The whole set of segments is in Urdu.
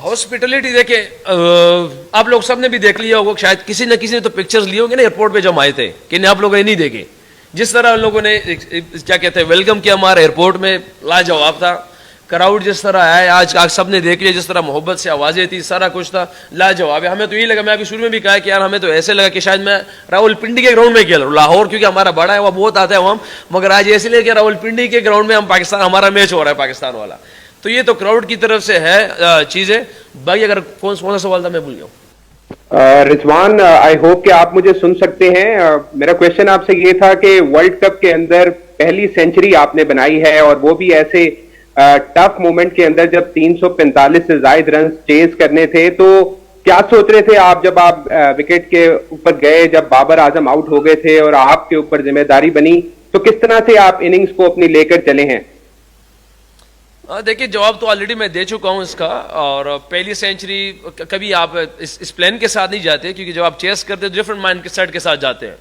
ہاسپٹلٹی دیکھیں آپ لوگ سب نے بھی دیکھ لیا ہوگا, شاید کسی نہ کسی نے تو پکچرز لی ہوں گے نا ایئرپورٹ پہ جب آئے تھے, کہ آپ لوگوں نے نہیں دیکھے. جس طرح لوگوں نے کیا کہتے ہیں ویلکم کیا ہمارا ایئرپورٹ میں, لاجواب تھا. کراؤڈ جس طرح آئے آج سب نے دیکھ لیا, جس طرح محبت سے آوازیں تھی, سارا کچھ تھا, لاجواب ہے. ہمیں تو یہی لگا, میں ابھی شروع میں بھی کہا کہ یار ہمیں تو ایسے لگا کہ شاید میں راول پنڈی کے گراؤنڈ میں کھیل رہا ہوں. لاہور کیونکہ ہمارا بڑا ہے, وہ بہت آتا ہے وہاں, مگر آج ایسے لے کہ راول پنڈی کے گراؤنڈ میں ہم پاکستان, ہمارا میچ ہو رہا ہے پاکستان والا. تو یہ تو کراؤڈ کی طرف سے ہے چیزیں. باقی اگر کون سا سوال تھا میں بھول گیا ہوں. رضوان, آئی ہوپ کہ آپ مجھے سن سکتے ہیں. میرا کوشچن آپ سے یہ تھا کہ ورلڈ کپ کے اندر پہلی سینچری آپ نے بنائی ہے, اور وہ بھی ایسے ٹف مومنٹ کے اندر جب 345 سے زائد رنز چیز کرنے تھے. تو کیا سوچ رہے تھے آپ جب آپ وکٹ کے اوپر گئے, جب بابر اعظم آؤٹ ہو گئے تھے اور آپ کے اوپر ذمہ داری بنی, تو کس طرح سے آپ اننگز کو اپنی لے کر چلے ہیں؟ دیکھیے جواب تو آلریڈی میں دے چکا ہوں اس کا. اور پہلی سینچری کبھی آپ اس پلان کے ساتھ نہیں جاتے, کیونکہ جب آپ چیس کرتے تو ڈفرنٹ مائنڈ سیٹ کے ساتھ جاتے ہیں.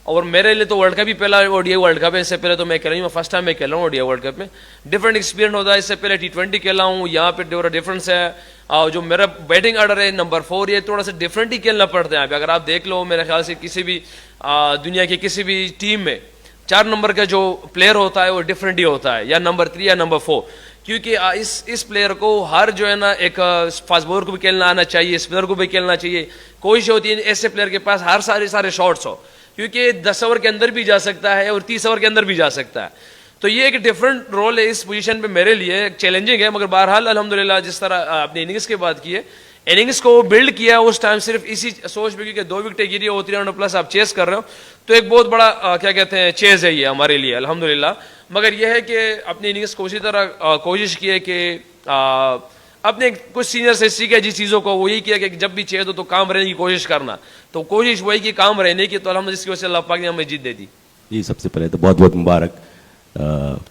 اور میرے لیے تو ورلڈ کپ ہی پہلا O D I world cup ہے. اس سے پہلے تو میں کہہ رہا ہوں, میں فرسٹ ٹائم میں کھیل رہا ہوں O D I world cup میں. ڈفرنٹ ایکسپیرینس ہوتا ہے. اس سے پہلے T20 کھیلا ہوں, یہاں پہ ڈفرنس ہے. اور جو میرا بیٹنگ آرڈر ہے نمبر 4, یہ تھوڑا سا ڈفرنٹ ہی کھیلنا پڑتا ہے. اگر آپ دیکھ لو, میرے خیال سے کسی بھی دنیا کی کسی بھی ٹیم میں 4 نمبر کا جو پلیئر ہوتا ہے وہ ڈفرنٹ ہی ہوتا ہے, یا نمبر 3 یا نمبر 4. کیونکہ اس پلیئر کو ہر جو ہے نا, ایک فاسٹ بولر کو بھی کھیلنا آنا چاہیے, اسپنر کو بھی کھیلنا چاہیے. کوشش ہوتی ہے ایسے پلیئر کے پاس ہر سارے شاٹس ہو, کیونکہ 10 اوور کے اندر بھی جا سکتا ہے اور 30 اوور کے اندر بھی جا سکتا ہے. تو یہ ایک ڈفرنٹ رول ہے اس پوزیشن پہ میرے لیے, چیلنجنگ ہے. مگر بہرحال الحمدللہ جس طرح اپنی اننگز کی بات کی ہے, اننگز کو بلڈ کیا اس ٹائم صرف اسی سوچ میں, کیونکہ 2 وکٹیں گری ہو 300 پلس آپ چیز کر رہے ہو, تو ایک بہت بڑا کیا کہتے ہیں چیز ہے یہ ہمارے لیے الحمدللہ. مگر یہ ہے کہ اپنی اننگز کو اسی طرح کوشش کی ہے کہ اپنے کچھ سینئر سے سیکھا جس چیزوں کو, وہ یہی کیا کہ جب بھی چیز ہو تو کام رہنے کی کوشش کرنا. تو کوشش وہی کہ کام رہنے کی, تو الحمدللہ جس کی وجہ سے اللہ پاک نے ہمیں جیت دے دی. جی سب سے پہلے تو بہت بہت مبارک.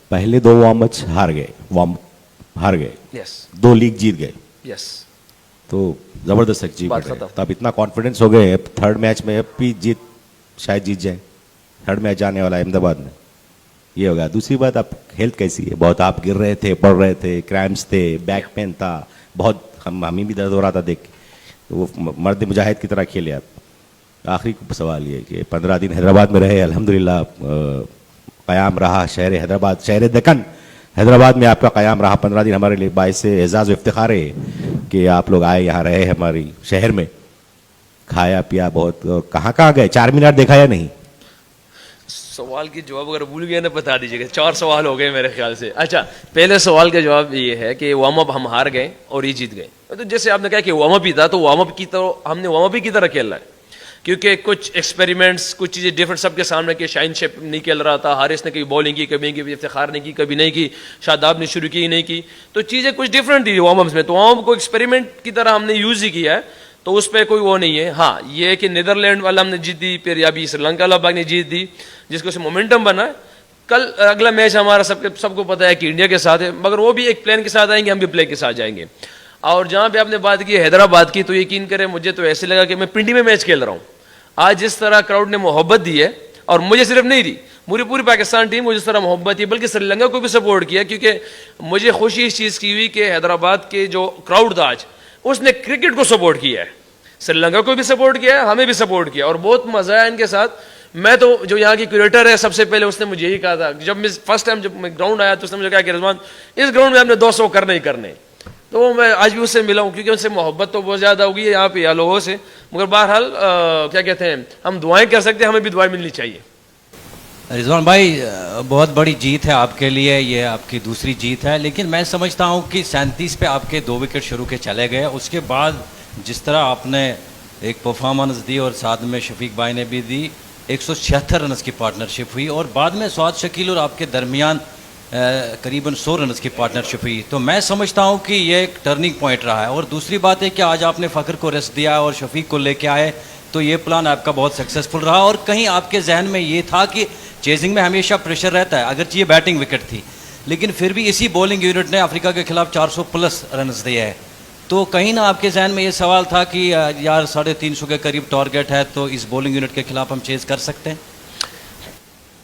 پہلے 2 وارم اپس ہار گئے, یس 2 لیگ جیت گئے, یس, تو زبردست اچیومنٹ ہے. تو اب اتنا کانفیڈنس ہو گئے, اب 3rd میچ میں اب بھی شاید جیت جائیں. 3rd میچ جانے والا ہے احمد آباد میں, یہ ہوگا. دوسری بات, آپ ہیلتھ کیسی ہے؟ بہت آپ گر رہے تھے, پڑ رہے تھے, کرائمس تھے, بیک پین تھا بہت, ہمیں بھی درد ہو رہا تھا دیکھ کے. وہ مرد مجاہد کی طرح کھیلے آپ. آخری سوال یہ کہ 15 دن حیدرآباد میں رہے, الحمدللہ قیام رہا شہر حیدرآباد, شہر دکن حیدرآباد میں آپ کا قیام رہا 15 دن. ہمارے لیے باعث اعزاز و افتخار ہے کہ آپ لوگ آئے, یہاں رہے ہماری شہر میں, کھایا پیا بہت. کہاں گئے؟ 4 مینار دیکھا یا نہیں؟ سوال کی جواب اگر بھول گیا نا بتا دیجیے گا. 4 سوال ہو گئے میرے خیال سے. اچھا, پہلے سوال کا جواب یہ ہے کہ وارم اپ ہم ہار گئے اور یہ جیت گئے. تو جیسے آپ نے کہا کہ وارم اپ ہی تھا, تو وارم اپ کی طرح ہم نے وارم اپ ہی کی طرح کھیلنا ہے, کیونکہ کچھ ایکسپیریمنٹس, کچھ چیزیں ڈفرنٹ سب کے سامنے, کہ شاہین شیپ نہیں کھیل رہا تھا, حارث نے کبھی بالنگ کی, کبھی نہیں کی, افتخار نے کی, کبھی نہیں کی, شاداب نے شروع کی نہیں کی, تو چیزیں کچھ ڈفرنٹ تھی وارم اپس میں. تو وارم اپ کو ایکسپیریمنٹ کی طرح ہم نے یوز ہی کیا ہے, تو اس پہ کوئی وہ نہیں ہے. ہاں یہ کہ نیدرلینڈ والا ہم نے جیت دی, پھر ابھی سری لنکا والا باغ نے جیت دی, جس کو سے مومنٹم بنا. کل اگلا میچ ہمارا سب کو پتا ہے کہ انڈیا کے ساتھ ہے, مگر وہ بھی ایک پلان کے ساتھ آئیں گے, ہم بھی پلان کے ساتھ جائیں گے. اور جہاں پہ آپ نے بات کی حیدرآباد کی, تو یقین کریں مجھے تو ایسے لگا کہ میں پنڈی میں میچ کھیل رہا ہوں. آج جس طرح کراؤڈ نے محبت دی ہے, اور مجھے صرف نہیں دی, پوری پاکستان ٹیم مجھے اس طرح محبت دی, بلکہ سری لنکا کو بھی سپورٹ کیا, کیونکہ مجھے خوشی اس چیز کی ہوئی کہ حیدرآباد کے جو کراؤڈ تھا آج, اس نے کرکٹ کو سپورٹ کیا ہے. سری لنکا کو بھی سپورٹ کیا ہے, ہمیں بھی سپورٹ کیا, اور بہت مزہ آیا ان کے ساتھ. میں تو جو یہاں کی کریٹر ہے, سب سے پہلے اس نے مجھے یہی کہا تھا, جب میں فرسٹ ٹائم جب میں گراؤنڈ آیا تو اس نے مجھے کہا کہ رضوان اس گراؤنڈ میں آپ نے 200 کرنے ہی کرنے. تو میں آج بھی اس سے ملا ہوں, کیونکہ ان سے محبت تو بہت زیادہ ہوگی یہاں پہ لوگوں سے. مگر بہرحال کیا کہتے ہیں, ہم دعائیں کر سکتے ہیں, ہمیں بھی دعائیں ملنی چاہیے. رضوان بھائی, بہت بڑی جیت ہے آپ کے لیے, یہ آپ کی دوسری جیت ہے, لیکن میں سمجھتا ہوں کہ 37 پہ آپ کے 2 وکٹ شروع کے چلے گئے. اس کے بعد جس طرح آپ نے ایک پرفارمنس دی, اور ساتھ میں شفیق بھائی نے بھی دی, 176 رنز کی پارٹنرشپ ہوئی, اور بعد میں سعاد شکیل اور آپ کے درمیان قریباً 100 رنز کی پارٹنرشپ ہوئی. تو میں سمجھتا ہوں کہ یہ ایک ٹرننگ پوائنٹ رہا ہے. اور دوسری بات ہے کہ آج آپ نے فخر کو ریسٹ دیا اور شفیق کو لے کے آئے, تو یہ پلان آپ کا بہت سکسیزفل رہا. اور کہیں آپ کے ذہن میں یہ تھا کہ چیزنگ میں ہمیشہ پریشر رہتا ہے, اگرچہ یہ بیٹنگ وکٹ تھی, لیکن پھر بھی اسی بولنگ یونٹ نے افریقہ کے خلاف 400 پلس رنز دیے ہیں. تو کہیں نہ آپ کے ذہن میں یہ سوال تھا کہ یار 350 کے قریب ٹارگیٹ ہے, تو اس بولنگ یونٹ کے خلاف ہم چیز کر سکتے ہیں؟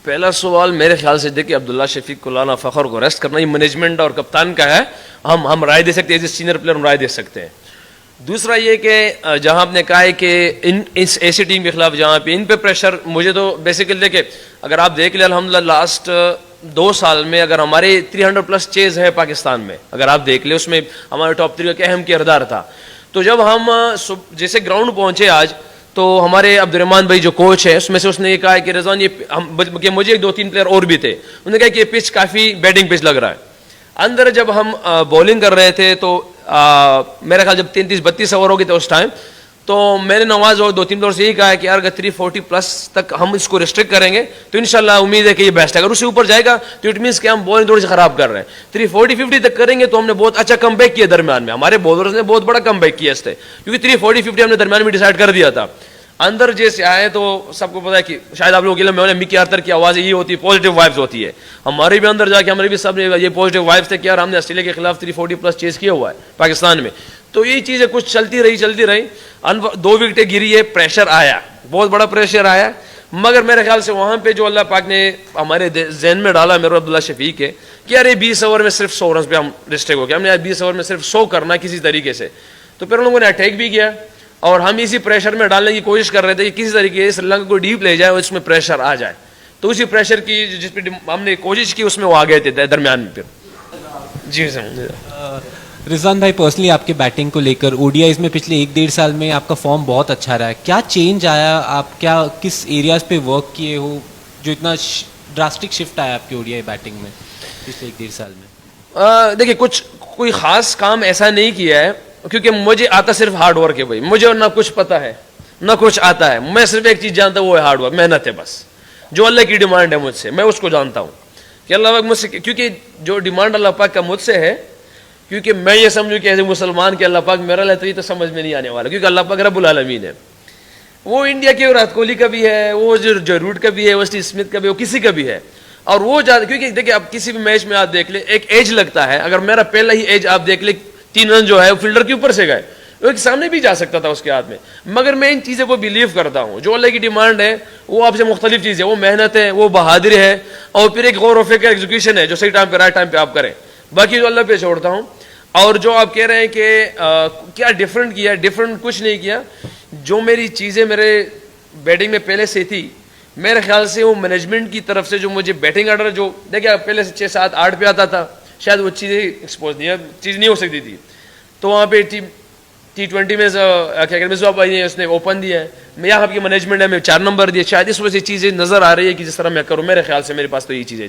پہلا سوال میرے خیال سے دیکھیں, عبداللہ شفیق کو لانا, فخر کو ریسٹ کرنا, یہ مینجمنٹ اور کپتان کا ہے. ہم رائے دے سکتے ہیں, ایز اے سینئر پلیئر ہم رائے دے سکتے ہیں. دوسرا یہ کہ جہاں آپ نے کہا ہے کہ اس ایسی ٹیم کے خلاف جہاں پہ ان پہ پریشر, مجھے تو بیسیکلی دیکھیں اگر آپ دیکھ لیں الحمدللہ لاسٹ 2 سال میں اگر ہمارے 300+ چیز ہے پاکستان میں, اگر آپ دیکھ لیں اس میں ہمارے ٹاپ 3 کا اہم کردار تھا. تو جب ہم جیسے گراؤنڈ پہنچے آج, تو ہمارے عبد الرحمان بھائی جو کوچ ہے اس میں سے اس نے یہ کہا کہ رضوان یہ مجھے 2-3 پلیئر اور بھی تھے, انہوں نے کہا کہ یہ پچ کافی بیٹنگ پچ لگ رہا ہے. اندر جب ہم بولنگ کر رہے تھے تو میرا خیال جب 33-32 اوور ہو گئے تھے اس ٹائم, تو میں نے نواز اور 2-3 پلیئر سے یہی کہا ہے کہ یار اگر 340+ تک ہم اس کو ریسٹرکٹ کریں گے تو انشاءاللہ امید ہے کہ یہ بیسٹ ہے. اگر اس سے اوپر جائے گا تو اٹ مینس کہ ہم بولنگ تھوڑی سی خراب کر رہے ہیں. 340-50 تک کریں گے تو ہم نے بہت اچھا کم بیک کیا درمیان میں, ہمارے بولرز نے بہت بڑا کم بیک کیا اس سے, کیونکہ 340-50 ہم نے درمیان میں ڈیسائیڈ کر دیا تھا. اندر جیسے آئے تو سب کو پتا ہے کہ شاید آپ لوگوں کے علم میں مکی آرتر کی آواز یہ ہوتی ہے, پازیٹیو وائبس ہوتی ہے. ہمارے بھی اندر جا کے ہمارے بھی سب نے یہ پازیٹیو وائبس تھے کہ یار ہم نے آسٹریلیا کے خلاف 340+ چیز کیا ہوا ہے پاکستان میں. تو یہ چیزیں کچھ چلتی رہی 2 وکٹیں گری ہے, پریشر آیا, بہت بڑا پریشر آیا, مگر میرے خیال سے وہاں پہ جو اللہ پاک نے ہمارے ذہن میں ڈالا میرے عبداللہ شفیق ہے کہ یار یہ 20 اوور میں صرف 100 رنز پہ ہم ریسٹرکٹ ہو گیا, ہم نے 20 اوور میں صرف 100 کرنا کسی طریقے سے. تو پھر ان لوگوں نے اٹیک بھی کیا اور ہم اسی پریشر میں ڈالنے کی کوشش کر رہے تھے کہ کسی طریقے سے سری لنکا کو ڈیپ لے جائے اور اس میں پریشر آ جائے. تو اسی پریشر کی جس پہ ہم نے کوشش کی اس میں وہ آ گئے تھے درمیان میں. پھر جی سر رضوان بھائی پرسنلی آپ کے بیٹنگ کو لے کر او ڈی آئیز میں پچھلے 1-1.5 سال میں آپ کا فارم بہت اچھا رہا ہے, کیا چینج آیا, آپ کیا کس ایریاز پہ ورک کیے ہو جو اتنا ڈراسٹک شفٹ آیا آپ کی او ڈی آئی بیٹنگ میں پچھلے 1-1.5 سال میں؟ دیکھیے کوئی خاص کام ایسا نہیں کیا ہے, کیونکہ مجھے آتا صرف ہارڈ ورک ہے بھائی, مجھے نہ کچھ پتا ہے نہ کچھ آتا ہے, میں صرف ایک چیز جانتا ہوں وہ ہے ہارڈ ورک, محنت ہے بس. جو اللہ کی ڈیمانڈ ہے مجھ سے میں اس کو جانتا ہوں کہ اللہ پاک مجھ سے, کیونکہ جو ڈیمانڈ اللہ پاک کا مجھ سے ہے, کیونکہ میں یہ سمجھوں کہ ایسے مسلمان کہ اللہ پاک میرا لیتا تو سمجھ میں نہیں آنے والا, کیونکہ اللہ پاک رب العالمین ہے. وہ انڈیا کے وراٹ کوہلی کا بھی ہے, وہ جو روٹ کا بھی ہے, وسٹی اسمتھ کا بھی ہے, وہ کسی کا بھی ہے. اور وہ کیونکہ دیکھیں اب کسی بھی میچ میں آپ دیکھ لیں ایک ایج لگتا ہے, اگر میرا پہلا ہی ایج آپ دیکھ لیں 3 رن جو ہے وہ فیلڈر کے اوپر سے گئے, وہ ایک سامنے بھی جا سکتا تھا اس کے ہاتھ میں. مگر میں ان چیزوں کو بلیو کرتا ہوں, جو اللہ کی ڈیمانڈ ہے وہ آپ سے مختلف چیز ہے, وہ محنت ہے, وہ بہادری ہے, اور پھر ایک غور و فکر ایگزیکیوشن ہے جو صحیح ٹائم پہ رائٹ ٹائم پہ آپ کریں. باقی جو اللہ پہ چھوڑتا ہوں. اور جو آپ کہہ رہے ہیں کہ کیا ڈفرینٹ کیا, ڈفرینٹ کچھ نہیں کیا. جو میری چیزیں میرے بیٹنگ میں پہلے سے تھی, میرے خیال سے وہ مینجمنٹ کی طرف سے جو مجھے بیٹنگ آرڈر جو دیکھیں پہلے سے 6-7-8 پہ آتا تھا, شاید وہ چیزیں ایکسپوز نہیں ہو سکتی تھی. تو وہاں پہ T20 میں کیا کہتے ہیں مصباح بھائی نے اس نے اوپن دیا ہے, میں یہاں کی مینجمنٹ ہے میں 4 نمبر دیا, شاید اس وجہ سے چیزیں نظر آ رہی ہے کہ جس طرح میں کروں. میرے خیال سے میرے پاس تو یہ چیزیں